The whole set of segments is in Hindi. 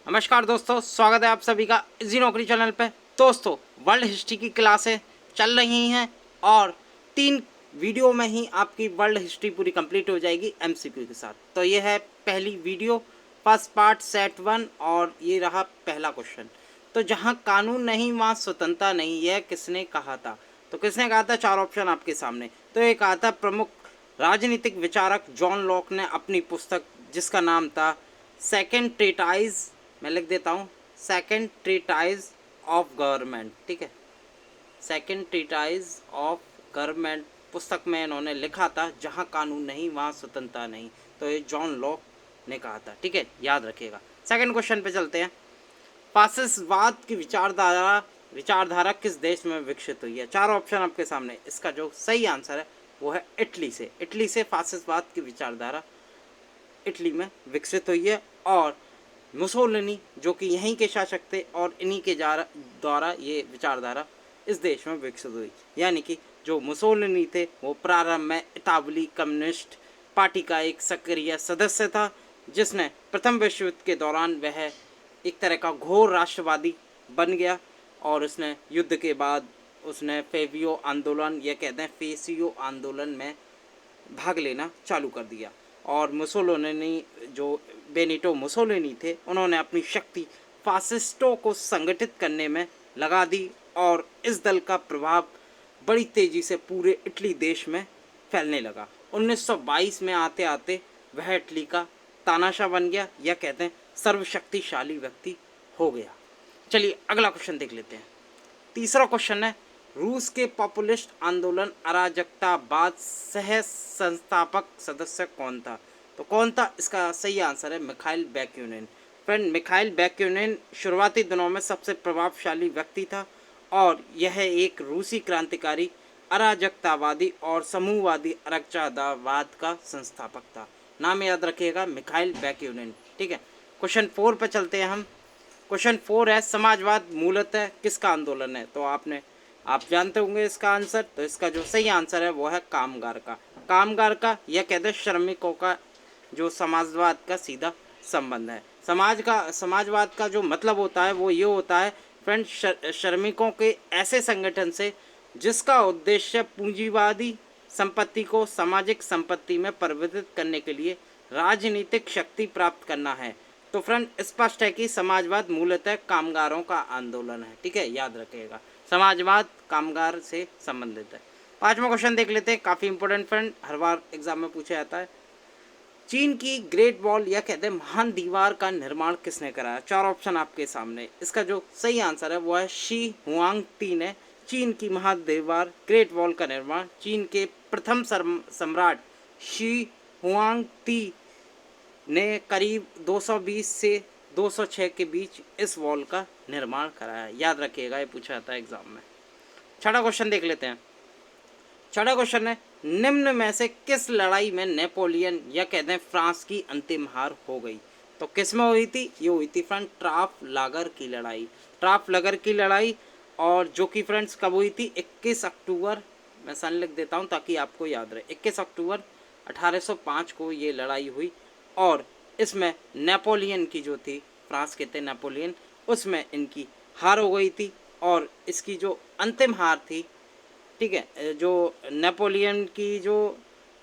नमस्कार दोस्तों, स्वागत है आप सभी का इजी नौकरी चैनल पे। दोस्तों, वर्ल्ड हिस्ट्री की क्लासें चल रही हैं और 3 वीडियो में ही आपकी वर्ल्ड हिस्ट्री पूरी कंप्लीट हो जाएगी एमसीक्यू के साथ। तो ये है पहली वीडियो, फर्स्ट पार्ट सेट 1 और ये रहा पहला क्वेश्चन। तो जहाँ कानून नहीं वहाँ स्वतंत्रता नहीं, यह किसने कहा था? तो किसने कहा था? 4 ऑप्शन आपके सामने। तो एक कहा था प्रमुख राजनीतिक विचारक जॉन लॉक ने अपनी पुस्तक जिसका नाम था सेकेंड ट्रीटाइज, मैं लिख देता हूँ, सेकेंड ट्रीटाइज ऑफ गवर्नमेंट। ठीक है, सेकेंड ट्रीटाइज ऑफ गवर्नमेंट पुस्तक में इन्होंने लिखा था जहाँ कानून नहीं वहाँ स्वतंत्रता नहीं। तो ये जॉन लॉक ने कहा था। ठीक है, याद रखिएगा। सेकंड क्वेश्चन पे चलते हैं। फासिस्टवाद की विचारधारा किस देश में विकसित हुई है? 4 ऑप्शन आपके सामने। इसका जो सही आंसर है वो है इटली से। इटली से फासिस्टवाद की विचारधारा इटली में विकसित हुई है और मुसोलिनी जो कि यहीं के शासक थे और इन्हीं के द्वारा ये विचारधारा इस देश में विकसित हुई। यानी कि जो मुसोलिनी थे वो प्रारंभ में इतालवी कम्युनिस्ट पार्टी का एक सक्रिय सदस्य था, जिसने प्रथम विश्व युद्ध के दौरान वह एक तरह का घोर राष्ट्रवादी बन गया और उसने युद्ध के बाद उसने फेवियो आंदोलन, यह कहते हैं फेसियो आंदोलन में भाग लेना चालू कर दिया। और मुसोलिनी, जो बेनिटो मुसोलिनी थे, उन्होंने अपनी शक्ति फासिस्टों को संगठित करने में लगा दी और इस दल का प्रभाव बड़ी तेज़ी से पूरे इटली देश में फैलने लगा। 1922 में आते आते वह इटली का तानाशाह बन गया, या कहते हैं सर्वशक्तिशाली व्यक्ति हो गया। चलिए अगला क्वेश्चन देख लेते हैं। तीसरा क्वेश्चन है, रूस के पॉपुलिस्ट आंदोलन अराजकतावाद सह संस्थापक सदस्य कौन था? तो कौन था? इसका सही आंसर है मिखाइल बैक्यूनिन। फ्रेंड, मिखाइल बैक्यूनिन शुरुआती दिनों में सबसे प्रभावशाली व्यक्ति था और यह एक रूसी क्रांतिकारी, अराजकतावादी और समूहवादी अराजकतावाद का संस्थापक था। नाम याद रखिएगा, मिखाइल बैक्यूनिन। ठीक है, क्वेश्चन 4 पर चलते हैं हम। क्वेश्चन 4 है, समाजवाद मूलतः किसका आंदोलन है? तो आप जानते होंगे इसका आंसर। तो इसका जो सही आंसर है वो है कामगार का। कामगार का, यह कहते हैं श्रमिकों का जो समाजवाद का सीधा संबंध है। समाजवाद का जो मतलब होता है वो ये होता है फ्रेंड, श्रमिकों के ऐसे संगठन से जिसका उद्देश्य पूंजीवादी संपत्ति को सामाजिक संपत्ति में परिवर्तित करने के लिए राजनीतिक शक्ति प्राप्त करना है। तो फ्रेंड, स्पष्ट है कि समाजवाद मूलतः कामगारों का आंदोलन है। ठीक है, याद रखिएगा, समाजवाद कामगार से संबंधित है। 5वां क्वेश्चन देख लेते हैं, काफ़ी इंपॉर्टेंट फ्रेंड, हर बार एग्जाम में पूछा जाता है। चीन की ग्रेट वॉल, या कहते हैं महान दीवार का निर्माण किसने कराया? 4 ऑप्शन आपके सामने। इसका जो सही आंसर है वो है शी हुआंगती ने चीन की महादीवार ग्रेट वॉल का निर्माण चीन के प्रथम सम्राट शी हुआंगती ने करीब 220 से 206 के बीच इस वॉल का निर्माण कराया। याद रखिएगा, ये पूछा जाता है एग्जाम में। 6वां क्वेश्चन देख लेते हैं। 6वां क्वेश्चन है, निम्न में से किस लड़ाई में नेपोलियन, या कहते हैं फ्रांस की अंतिम हार हो गई? तो किस में हुई थी? ये हुई थी फ्रेंड ट्राफलगर की लड़ाई। ट्राफलगर की लड़ाई, और जो कि फ्रेंड्स कब हुई थी? 21 अक्टूबर, मैं सन लिख देता हूँ ताकि आपको याद रहे, 21 अक्टूबर 1805 को ये लड़ाई हुई और इसमें नेपोलियन की जो थी, फ्रांस के थे नेपोलियन, उसमें इनकी हार हो गई थी और इसकी जो अंतिम हार थी, ठीक है, जो नेपोलियन की जो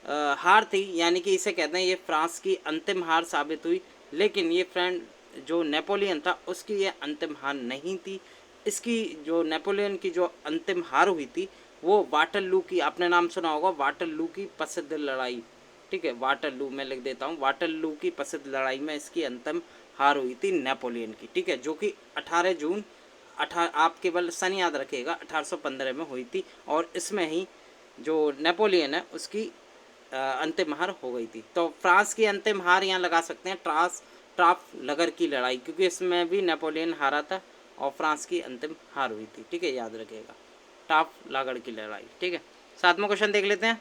हार थी, यानी कि इसे कहते हैं ये फ्रांस की अंतिम हार साबित हुई। लेकिन ये फ्रेंड, जो नेपोलियन था उसकी ये अंतिम हार नहीं थी। इसकी जो नेपोलियन की जो अंतिम हार हुई थी वो वाटरलू की, आपने नाम सुना होगा, वाटरलू की प्रसिद्ध लड़ाई। ठीक है, वाटरलू मैं लिख देता हूँ, वाटरलू की प्रसिद्ध लड़ाई में इसकी अंतिम हार हुई थी नेपोलियन की। ठीक है, जो कि 18 जून आप केवल सन याद रखिएगा, 1815 में हुई थी और इसमें ही जो नेपोलियन है उसकी अंतिम हार हो गई थी। तो फ्रांस की अंतिम हार यहाँ लगा सकते हैं ट्राफलगर की लड़ाई, क्योंकि इसमें भी नेपोलियन हारा था और फ्रांस की अंतिम हार हुई थी। ठीक है, याद रखिएगा, ट्राफलगर की लड़ाई। ठीक है, 7वां क्वेश्चन देख लेते हैं।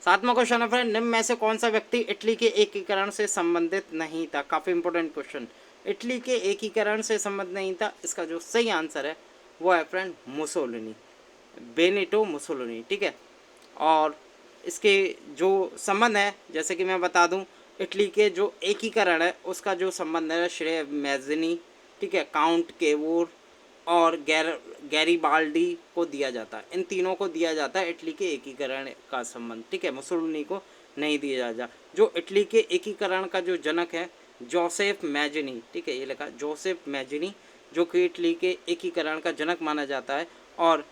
7वां क्वेश्चन है फ्रेंड, निम्न में से कौन सा व्यक्ति इटली के एकीकरण से संबंधित नहीं था? काफ़ी इंपॉर्टेंट क्वेश्चन, इटली के एकीकरण से संबंध नहीं था। इसका जो सही आंसर है वो है फ्रेंड मुसोलिनी, बेनिटो मुसोलिनी। ठीक है, और इसके जो संबंध है, जैसे कि मैं बता दूं, इटली के जो एकीकरण है उसका जो संबंध है श्रेय मैज़नी, ठीक है, काउंट केवोर और गैरीबाल्डी को दिया जाता है। इन तीनों को दिया जाता है इटली के एकीकरण का संबंध, ठीक है, मुसोलिनी को नहीं दिया जाता। जो इटली के एकीकरण का जो जनक है जोसेफ मैज़नी, ठीक है, ये लिखा जोसेफ मैज़नी, जो कि इटली के एकीकरण का जनक माना जाता है। और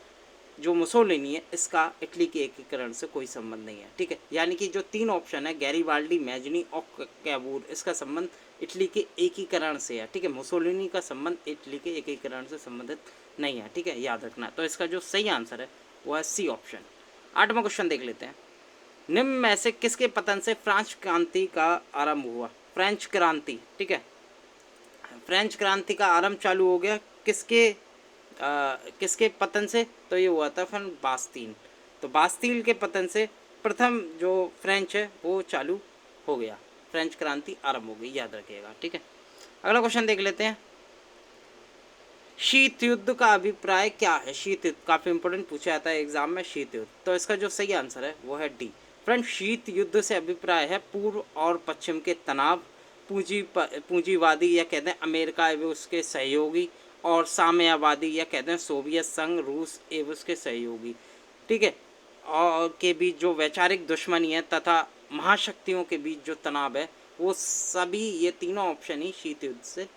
जो मुसोलिनी है इसका इटली के एकीकरण से कोई संबंध नहीं है, ठीक है। यानी कि जो तीन ऑप्शन है गैरीबाल्डी, मैज़नी और कैवूर, इसका संबंध इटली के एकीकरण से है, ठीक है। मुसोलिनी का संबंध इटली के एकीकरण से संबंधित नहीं है, ठीक है, याद रखना। तो इसका जो सही आंसर है वो है सी ऑप्शन। 8वां क्वेश्चन देख लेते हैं। निम्न में से किसके पतन से फ्रांस क्रांति का आरंभ हुआ? फ्रेंच क्रांति, ठीक है, फ्रेंच क्रांति का आरंभ चालू हो गया किसके पतन से? तो ये हुआ था फिर बास्तीन। तो बास्तील के पतन से प्रथम जो फ्रेंच है वो चालू हो गया, फ्रेंच क्रांति आरंभ हो गई, याद रखिएगा, ठीक है। अगला क्वेश्चन देख लेते हैं। शीत युद्ध का अभिप्राय क्या है? शीत युद्ध काफ़ी इंपॉर्टेंट पूछा जाता है एग्जाम में, शीत युद्ध। तो इसका जो सही आंसर है वो है डी। फ्रेंड, शीत युद्ध से अभिप्राय है पूर्व और पश्चिम के तनाव, पूंजीवादी या कहते हैं अमेरिका एवं उसके सहयोगी, और साम्यवादी या कहते हैं सोवियत संघ, रूस एवं उसके सहयोगी, ठीक है, और के बीच जो वैचारिक दुश्मनी है तथा महाशक्तियों के बीच जो तनाव है, वो सभी ये तीनों ऑप्शन ही शीत युद्ध से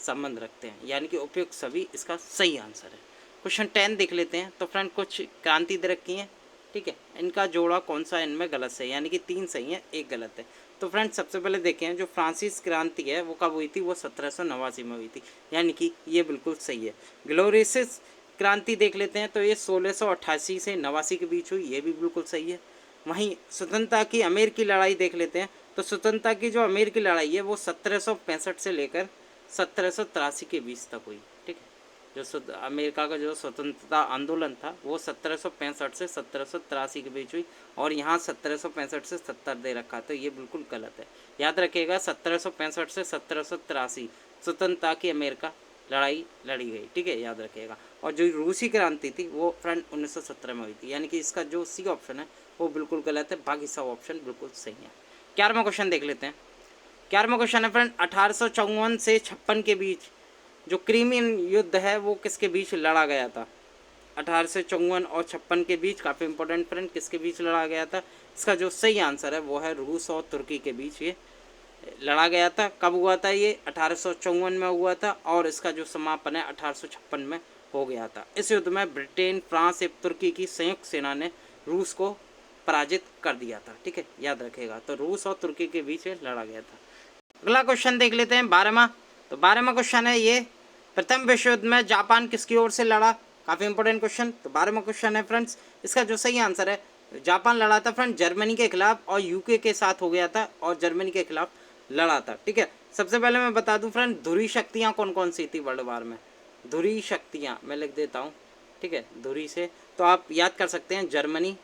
संबंध रखते हैं, यानी कि उपयुक्त सभी इसका सही आंसर है। क्वेश्चन 10 देख लेते हैं। तो फ्रेंड कुछ क्रांति दे रखी हैं, ठीक है, इनका जोड़ा कौन सा इनमें गलत है, यानी कि 3 सही है 1 गलत है। तो फ्रेंड सबसे पहले देखें जो फ्रांसीस क्रांति है वो कब हुई थी? वो 1789 में हुई थी, यानी कि ये बिल्कुल सही है। ग्लोरियस क्रांति देख लेते हैं, तो ये 1688 से 89 के बीच हुई, ये भी बिल्कुल सही है। वहीं स्वतंत्रता की अमेर की लड़ाई देख लेते हैं, तो स्वतंत्रता की जो अमेर की लड़ाई है वो 1765 से लेकर 1783 के बीच तक हुई, ठीक है। जो अमेरिका का जो स्वतंत्रता आंदोलन था वो 1765 से 1783 के बीच हुई, और यहाँ 1765 से 70 दे रखा, तो ये बिल्कुल गलत है। याद रखिएगा 1765 से 1783 स्वतंत्रता की अमेरिका लड़ाई लड़ी गई, ठीक है, याद रखिएगा। और जो रूसी क्रांति थी वो फ्रेंड 1917 में हुई थी, यानी कि इसका जो सी ऑप्शन है वो बिल्कुल गलत है, बाकी सब ऑप्शन बिल्कुल सही है। 11वां क्वेश्चन देख लेते हैं। 11वां क्वेश्चन है फ्रेंड 1854 से 56 के बीच जो क्रीमियन युद्ध है वो किसके बीच लड़ा गया था? 1854 और 56 के बीच, काफ़ी इंपॉर्टेंट फ्रेंड, किसके बीच लड़ा गया था? इसका जो सही आंसर है वो है रूस और तुर्की के बीच ये लड़ा गया था। कब हुआ था ये? 1854 में हुआ था, और इसका जो समापन है 1856 में हो गया था। इस युद्ध में ब्रिटेन, फ्रांस एवं तुर्की की संयुक्त सेना ने रूस को पराजित कर दिया था, ठीक है, याद रखेगा। तो रूस और तुर्की के बीच लड़ा गया था। अगला क्वेश्चन देख लेते हैं 12वां। तो 12वां क्वेश्चन है ये, प्रथम विश्व युद्ध में जापान किसकी ओर से लड़ा? काफ़ी इंपॉर्टेंट क्वेश्चन। तो 12वां क्वेश्चन है फ्रेंड्स, इसका जो सही आंसर है जापान लड़ा था फ्रेंड जर्मनी के खिलाफ, और यूके के साथ हो गया था, और जर्मनी के खिलाफ लड़ा था, ठीक है। सबसे पहले मैं बता दूं फ्रेंड धुरी शक्तियाँ कौन कौन सी थी वर्ल्ड वार में? धुरी शक्तियाँ मैं लिख देता हूँ, ठीक है, धुरी से तो आप याद कर सकते हैं जर्मनी,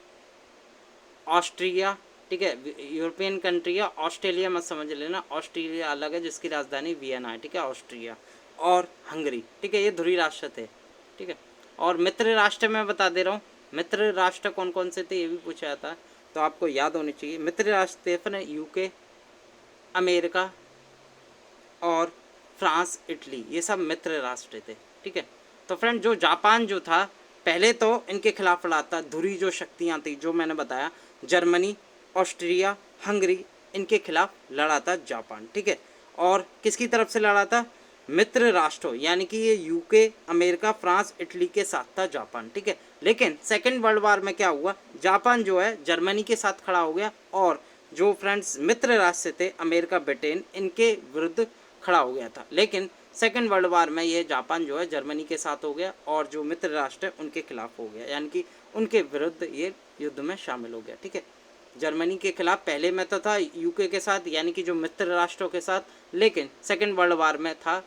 ऑस्ट्रिया, ठीक है, यूरोपियन कंट्री है, ऑस्ट्रेलिया मत समझ लेना, ऑस्ट्रेलिया अलग है जिसकी राजधानी वियना है, ठीक है, ऑस्ट्रिया, और हंगरी, ठीक है, ये धुरी राष्ट्र थे, ठीक है। और मित्र राष्ट्र मैं बता दे रहा हूँ, मित्र राष्ट्र कौन कौन से थे ये भी पूछा जाता है, तो आपको याद होनी चाहिए। मित्र राष्ट्र थे फिर यूके, अमेरिका और फ्रांस, इटली, ये सब मित्र राष्ट्र थे, ठीक है। तो फ्रेंड जो जापान जो था पहले तो इनके खिलाफ लड़ा था, धुरी जो शक्तियाँ थी जो मैंने बताया, जर्मनी, ऑस्ट्रिया, हंगरी, इनके खिलाफ लड़ा था जापान, ठीक है। और किसकी तरफ से लड़ा था? मित्र राष्ट्रों, यानी कि ये यूके, अमेरिका, फ्रांस, इटली के साथ था जापान, ठीक है। लेकिन सेकेंड वर्ल्ड वार में क्या हुआ, जापान जो है जर्मनी के साथ खड़ा हो गया, और जो फ्रेंड्स मित्र राष्ट्र थे अमेरिका, ब्रिटेन, इनके विरुद्ध खड़ा हो गया था। लेकिन सेकेंड वर्ल्ड वार में ये जापान जो है जर्मनी के साथ हो गया, और जो मित्र राष्ट्र है उनके खिलाफ हो गया, यानी कि उनके विरुद्ध ये युद्ध में शामिल हो गया, ठीक है। जर्मनी के खिलाफ पहले में तो था यूके के साथ, यानी कि जो मित्र राष्ट्रों के साथ, लेकिन सेकेंड वर्ल्ड वार में था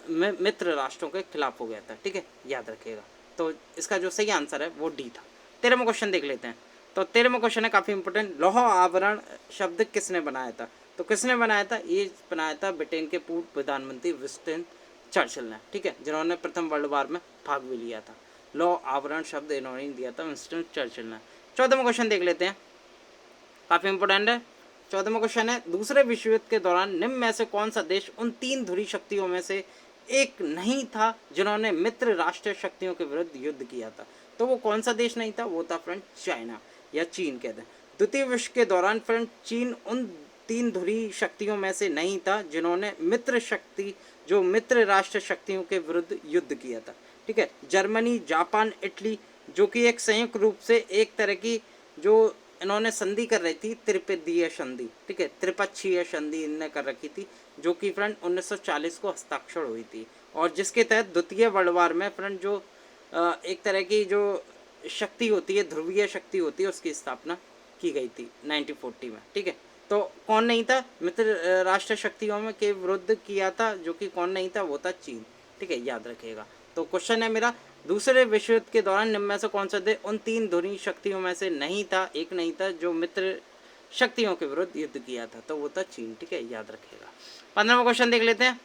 मित्र राष्ट्रों के खिलाफ हो गया था, ठीक है, याद रखिएगा। तो इसका जो सही आंसर है वो डी था। 13वां क्वेश्चन देख लेते हैं। तो 13वां क्वेश्चन है काफ़ी इंपॉर्टेंट, लौह आवरण शब्द किसने बनाया था? तो किसने बनाया था? ये बनाया था ब्रिटेन के पूर्व प्रधानमंत्री विंस्टन चर्चिल ने, ठीक है, जिन्होंने प्रथम वर्ल्ड वार में भाग भी लिया था। लौह आवरण शब्द इन्होंने दिया था विंस्टन चर्चिल ने। 14वां क्वेश्चन देख लेते हैं, काफ़ी इंपॉर्टेंट है। 14वां क्वेश्चन है, दूसरे विश्व युद्ध के दौरान निम्न में से कौन सा देश उन 3 ध्रुवीय शक्तियों में से एक नहीं था जिन्होंने मित्र राष्ट्रीय शक्तियों के विरुद्ध युद्ध किया था? तो वो कौन सा देश नहीं था? वो था फ्रेंड चाइना या चीन कहते हैं। द्वितीय विश्व के दौरान फ्रेंड चीन उन 3 ध्रुवीय शक्तियों में से नहीं था जिन्होंने मित्र राष्ट्र शक्तियों के विरुद्ध युद्ध किया था। ठीक है, जर्मनी, जापान, इटली, जो कि एक संयुक्त रूप से एक तरह की जो इन्होंने संधि कर रही थी, त्रिपक्षीय संधि। ठीक है, त्रिपक्षीय संधि इनने कर रखी थी, जो कि फ्रेंड 1940 को हस्ताक्षर हुई थी, और जिसके तहत द्वितीय वर्ल्ड वार में फ्रेंड जो एक तरह की जो शक्ति होती है, ध्रुवीय शक्ति होती है, उसकी स्थापना की गई थी 1940 में। ठीक है, तो कौन नहीं था मित्र राष्ट्र शक्तियों में के विरुद्ध किया था? जो कि कौन नहीं था? वो था चीन। ठीक है, याद रखिएगा। तो क्वेश्चन है मेरा, दूसरे विश्व युद्ध के दौरान निम्न में से कौन सा देश उन 3 ध्रुवीय शक्तियों में से नहीं था, एक नहीं था, जो मित्र शक्तियों के विरुद्ध युद्ध किया था? तो वो था चीन। ठीक है, याद रखिएगा। 15वां क्वेश्चन देख लेते हैं।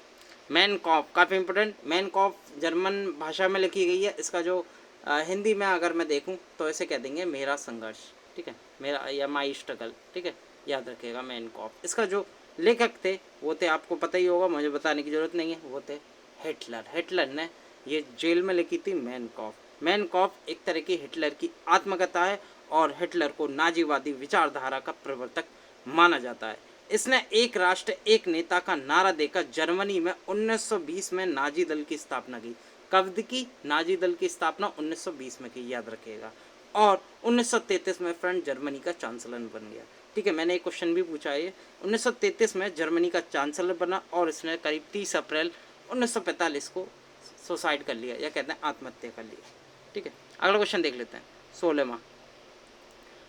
मैन कॉफ, काफ़ी इंपोर्टेंट। मैन कॉफ जर्मन भाषा में लिखी गई है। इसका जो हिंदी में अगर मैं देखूं तो ऐसे कह देंगे मेरा संघर्ष। ठीक है, मेरा या माई स्ट्रगल। ठीक है, याद रखिएगा मैन कॉफ। इसका जो लेखक थे वो थे, आपको पता ही होगा, मुझे बताने की जरूरत नहीं है, वो थे हिटलर। हिटलर ने ये जेल में लिखी थी मैन कॉफ। मैन कॉफ एक तरह की हिटलर की आत्मकथा है और हिटलर को नाजीवादी विचारधारा का प्रवर्तक माना जाता है। इसने एक राष्ट्र एक नेता का नारा देकर जर्मनी में 1920 में नाजी दल की स्थापना की। कब की? नाजी दल की स्थापना 1920 में की, याद रखिएगा। और 1933 में फ्रेंड जर्मनी का चांसलर बन गया। ठीक है, मैंने एक क्वेश्चन भी पूछा है, 1933 में जर्मनी का चांसलर बना और इसने करीब 30 अप्रैल 1945 को सुसाइड कर लिया, या कहते हैं आत्महत्या कर लिया। ठीक है, अगला क्वेश्चन देख लेते हैं, 16वां।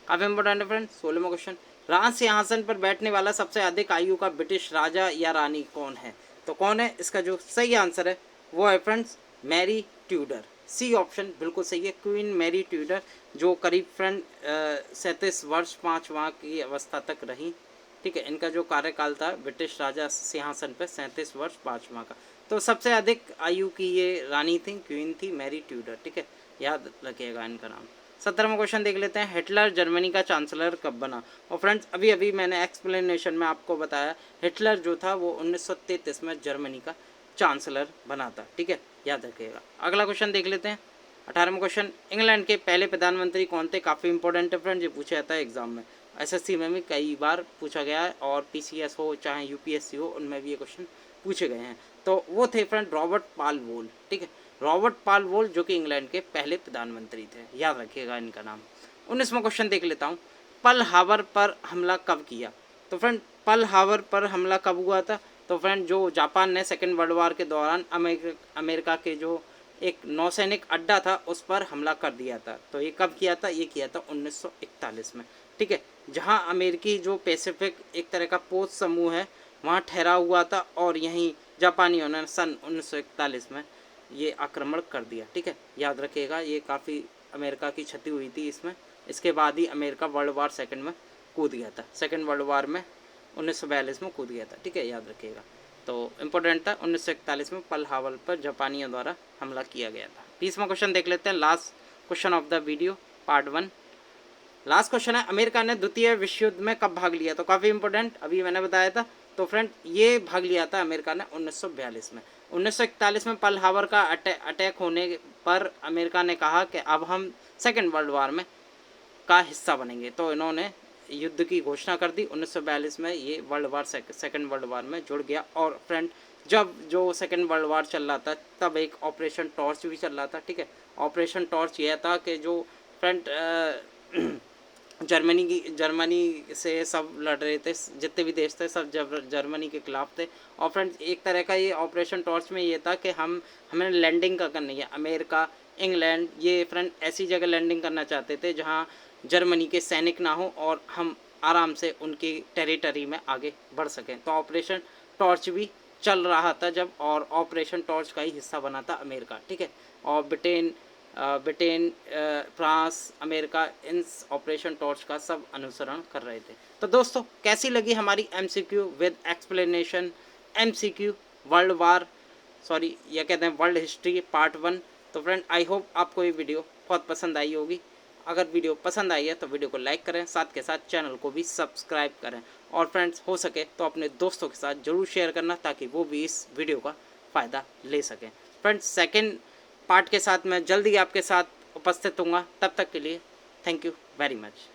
काफ़ी इंपॉर्टेंट है फ्रेंड। 16वां क्वेश्चन, राज सिंहासन पर बैठने वाला सबसे अधिक आयु का ब्रिटिश राजा या रानी कौन है? तो कौन है? इसका जो सही आंसर है वो है friends Mary Tudor. C option बिल्कुल सही है, क्वीन मैरी ट्यूडर, जो करीब फ्रेंड 37 वर्ष 5 माह की अवस्था तक रही। ठीक है, इनका जो कार्यकाल था ब्रिटिश राजा सिंहासन पर 37 वर्ष 5 माह का। तो सबसे अधिक आयु की ये रानी थी, क्वीन थी मैरी ट्यूडर। ठीक है, याद रखिएगा इनका नाम। 17वां क्वेश्चन देख लेते हैं, हिटलर जर्मनी का चांसलर कब बना? और फ्रेंड्स अभी अभी मैंने एक्सप्लेनेशन में आपको बताया, हिटलर जो था वो 1933 में जर्मनी का चांसलर बना था। ठीक है, याद रखिएगा। अगला क्वेश्चन देख लेते हैं, 18वां क्वेश्चन, इंग्लैंड के पहले प्रधानमंत्री कौन थे? काफ़ी इंपॉर्टेंट है फ्रेंड, ये पूछा जाता है एग्जाम में, एसएससी में भी कई बार पूछा गया है, और पीसीएस हो चाहे यूपीएससी हो, उनमें भी ये क्वेश्चन पूछे गए हैं। तो वो थे फ्रेंड रॉबर्ट पालवोल। ठीक है, रॉबर्ट पालवोल, जो कि इंग्लैंड के पहले प्रधानमंत्री थे, याद रखिएगा इनका नाम। 19वां क्वेश्चन देख लेता हूँ, पर्ल हार्बर पर हमला कब किया? तो फ्रेंड पर्ल हार्बर पर हमला कब हुआ था? तो फ्रेंड जो जापान ने सेकेंड वर्ल्ड वार के दौरान अमेरिका के जो एक नौसैनिक अड्डा था उस पर हमला कर दिया था। तो ये कब किया था? ये किया था 1941 में। ठीक है, जहाँ अमेरिकी जो पैसिफिक एक तरह का पोत समूह है वहाँ ठहरा हुआ था, और यहीं जापानियों ने सन 1941 में ये आक्रमण कर दिया। ठीक है, याद रखिएगा, ये काफ़ी अमेरिका की क्षति हुई थी इसमें। इसके बाद ही अमेरिका वर्ल्ड वार सेकंड में कूद गया था, सेकंड वर्ल्ड वार में 1942 में कूद गया था। ठीक है, याद रखिएगा। तो इम्पोर्टेंट था, 1941 में पर्ल हार्बर पर जापानियों द्वारा हमला किया गया था। 20वां क्वेश्चन देख लेते हैं, last question of the video part 1। Last question है, अमेरिका ने द्वितीय विश्व युद्ध में कब भाग लिया? तो काफ़ी इंपॉर्टेंट, अभी मैंने बताया था। तो फ्रेंड ये भाग लिया था अमेरिका ने 1942 में। 1941 में पर्ल हार्बर का अटैक होने पर अमेरिका ने कहा कि अब हम सेकेंड वर्ल्ड वार में का हिस्सा बनेंगे। तो इन्होंने युद्ध की घोषणा कर दी। 1942 में ये world war second world war में जुड़ गया। और फ्रेंड जब जो सेकेंड वर्ल्ड वार चल रहा था तब एक ऑपरेशन टॉर्च भी चल रहा था। ठीक है, ऑपरेशन टॉर्च यह था कि जो फ्रेंड जर्मनी से सब लड़ रहे थे, जितने भी देश थे सब जर्मनी के खिलाफ थे। और फ्रेंड्स एक तरह का ये ऑपरेशन टॉर्च में ये था कि हमें लैंडिंग का करनी है। अमेरिका, इंग्लैंड, ये फ्रेंड ऐसी जगह लैंडिंग करना चाहते थे जहाँ जर्मनी के सैनिक ना हो और हम आराम से उनकी टेरिटरी में आगे बढ़ सकें। तो ऑपरेशन टॉर्च भी चल रहा था जब, और ऑपरेशन टॉर्च का ही हिस्सा बना था अमेरिका। ठीक है, और Britain, France, America in operation torch का सब अनुसरण कर रहे थे। तो दोस्तों कैसी लगी हमारी MCQ with explanation, MCQ world war या कहते हैं वर्ल्ड हिस्ट्री पार्ट 1। तो फ्रेंड आई होप आपको ये वीडियो बहुत पसंद आई होगी। अगर वीडियो पसंद आई है तो वीडियो को लाइक करें, साथ के साथ चैनल को भी सब्सक्राइब करें। और फ्रेंड्स हो सके तो अपने दोस्तों के साथ ज़रूर शेयर करना ताकि वो भी इस वीडियो का फ़ायदा ले सकें। फ्रेंड्स सेकंड पार्ट के साथ मैं जल्दी आपके साथ उपस्थित हूँगा, तब तक के लिए थैंक यू वेरी मच।